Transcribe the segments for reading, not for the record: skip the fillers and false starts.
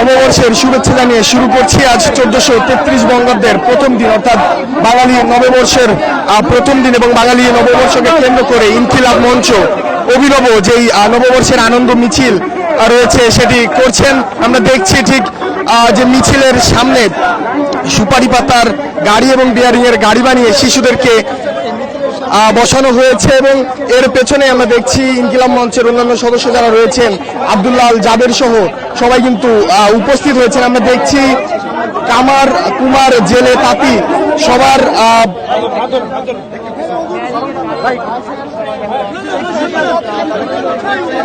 নববর্ষের শুভেচ্ছা জানিয়ে শুরু করছি আজ 1433 বঙ্গাব্দের প্রথম দিন, অর্থাৎ বাঙালি নববর্ষের প্রথম দিন এবং বাঙালি নববর্ষকে কেন্দ্র করে ইনকিলাব মঞ্চ অভিনব যেই নববর্ষের আনন্দ মিছিল রয়েছে সেটি করছেন। আমরা দেখছি ঠিক যে মিছিলের সামনে সুপারি পাতার গাড়ি এবং বিয়ারিং এর গাড়ি বানিয়ে শিশুদেরকে বসানো হয়েছে এবং এর পেছনে আমরা দেখছি ইনকিলাব মঞ্চের অন্যান্য সদস্য যারা রয়েছেন, আব্দুল্লাহ আল জাবের সহ সবাই কিন্তু উপস্থিত হয়েছেন। আমরা দেখছি কামার কুমার জেলে তাঁতি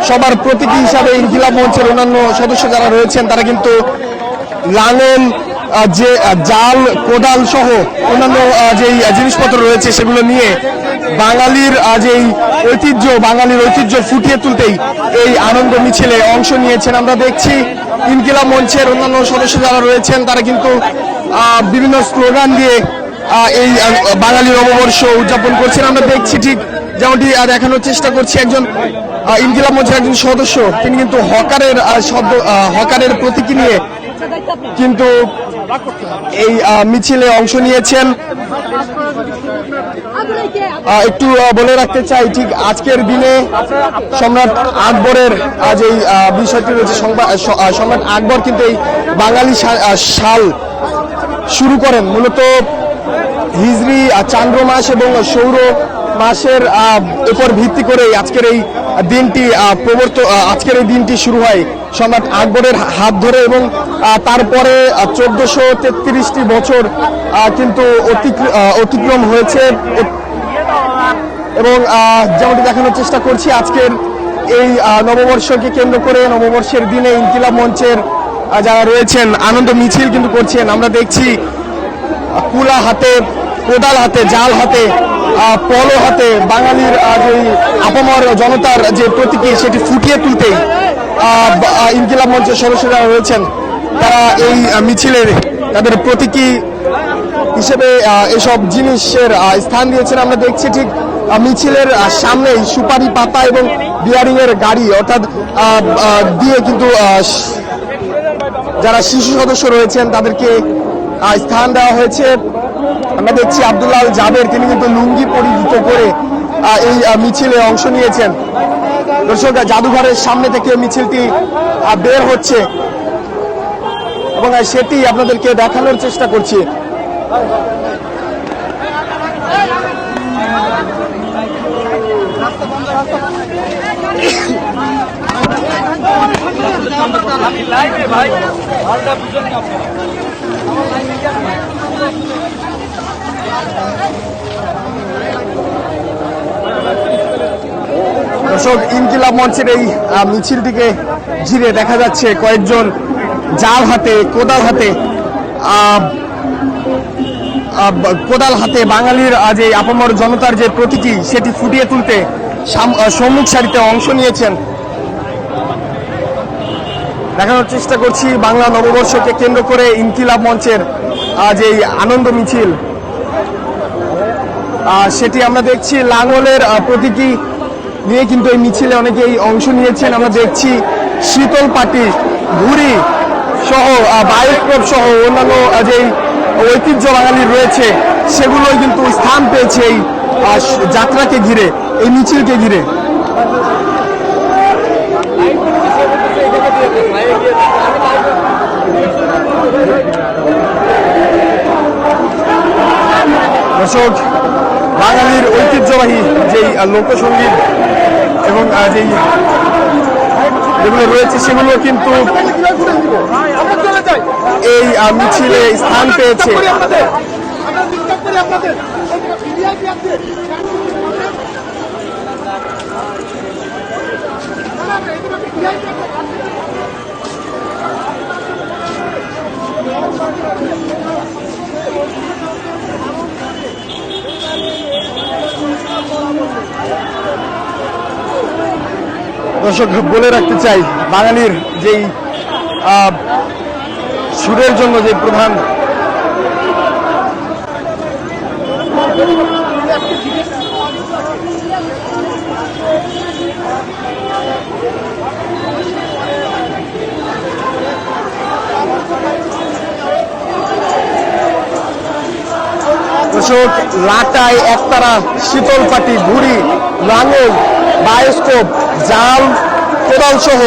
সবার প্রতীকী হিসাবে ইনকিলাব মঞ্চের অন্যান্য সদস্য যারা রয়েছেন তারা কিন্তু লাঙল, যে জাল, কোদাল সহ অন্যান্য যেই জিনিসপত্র রয়েছে সেগুলো নিয়ে বাঙালির ঐতিহ্য ফুটিয়ে তুলতেই এই আনন্দ মিছিলে অংশ নিয়েছেন। আমরা দেখছি ইনকিলাব মঞ্চের অন্যান্য সদস্য যারা রয়েছেন তারা কিন্তু বিভিন্ন স্লোগান দিয়ে এই বাঙালি নববর্ষ উদযাপন করছেন। আমরা দেখছি ঠিক যেমনটি দেখানোর চেষ্টা করছি, একজন ইনকিলাব মঞ্চের একজন সদস্য তিনি কিন্তু হকারের প্রতীকী নিয়ে কিন্তু এই মিছিলে অংশ নিয়েছেন। একটু বলে রাখতে চাই, ঠিক আজকের দিনে সম্রাট আকবরের এই বিষয়টি রয়েছে। সম্রাট আকবর কিন্তু এই বাঙালি সাল শুরু করেন মূলত হিজরি চান্দ্র মাস এবং সৌর মাসের উপর ভিত্তি করে আজকের এই দিনটি শুরু হয় সম্রাট আকবরের হাত ধরে এবং তারপরে 1433টি বছর কিন্তু অতিক্রম হয়েছে এবং যেমনটি দেখানোর চেষ্টা করছি আজকের এই নববর্ষকে কেন্দ্র করে নববর্ষের দিনে ইনকিলাব মঞ্চের যারা রয়েছেন আনন্দ মিছিল কিন্তু করছেন। আমরা দেখছি কুলা হাতে, কোদাল হাতে, জাল হাতে, পলো হাতে বাঙালির যে আপামর জনতার যে প্রতীকী সেটি ফুটিয়ে তুলতেই ইনকিলাব মঞ্চের সদস্যরা রয়েছেন তারা এই মিছিলের তাদের প্রতীকী হিসেবে এসব জিনিসের স্থান দিয়েছেন। আমরা দেখছি ঠিক মিছিলের সামনেই সুপারি পাতা এবং বিয়ারিং এর গাড়ি অর্থাৎ দিয়ে কিন্তু যারা শিশু সদস্য রয়েছেন তাদেরকে স্থান দেওয়া হয়েছে। আমরা দেখছি আব্দুল্লাহ আল জাবের তিনি কিন্তু লুঙ্গি পরিহিত করে এই মিছিলে অংশ নিয়েছেন। দর্শক, জাদুঘরের সামনে থেকে মিছিলটি বের হচ্ছে এবং সেটি আপনাদেরকে দেখানোর চেষ্টা করছি। দর্শক, ইনকিলাব মঞ্চের এই মিছিলটিকে ঘিরে দেখা যাচ্ছে কয়েকজন জাল হাতে, কোদাল হাতে বাঙালির যে আপামর জনতার যে প্রতীকী সেটি ফুটিয়ে তুলতে সম্মুখ সারিতে অংশ নিয়েছেন। দেখানোর চেষ্টা করছি বাংলা নববর্ষকে কেন্দ্র করে ইনকিলাব মঞ্চের যে আনন্দ মিছিল সেটি আমরা দেখছি লাঙলের প্রতীকী নিয়ে কিন্তু এই মিছিলে অনেকেই অংশ নিয়েছেন। আমরা দেখছি শীতল পাটি, ঘুড়ি সহ বায়োস্কোপ সহ অন্যান্য যে ঐতিহ্য বাঙালির রয়েছে সেগুলোই কিন্তু স্থান পেয়েছে এই যাত্রাকে ঘিরে, এই মিছিলকে ঘিরে। দর্শক, বাঙালির ঐতিহ্যবাহী যেই লোকসঙ্গীত এবং যেগুলো রয়েছে সেগুলো কিন্তু এই মিছিলে স্থান পেয়েছে। দর্শক, বলে রাখতে চাই বাঙালির যেই সুরের জন্য যে প্রধান দর্শক, লাটাই, একতারা, শীতলপাটি, ঘুড়ি, লাঙল, বায়োস্কোপ, জাল, কোদাল সহ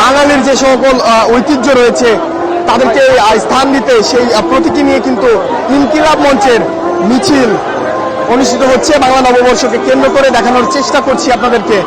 বাঙালির যে সকল ঐতিহ্য রয়েছে তাদেরকে স্থান দিতে সেই প্রতীকী নিয়ে কিন্তু ইনকিলাব মঞ্চের মিছিল অনুষ্ঠিত হচ্ছে। বাংলা নববর্ষকে কেন্দ্র করে দেখানোর চেষ্টা করছি আপনাদেরকে।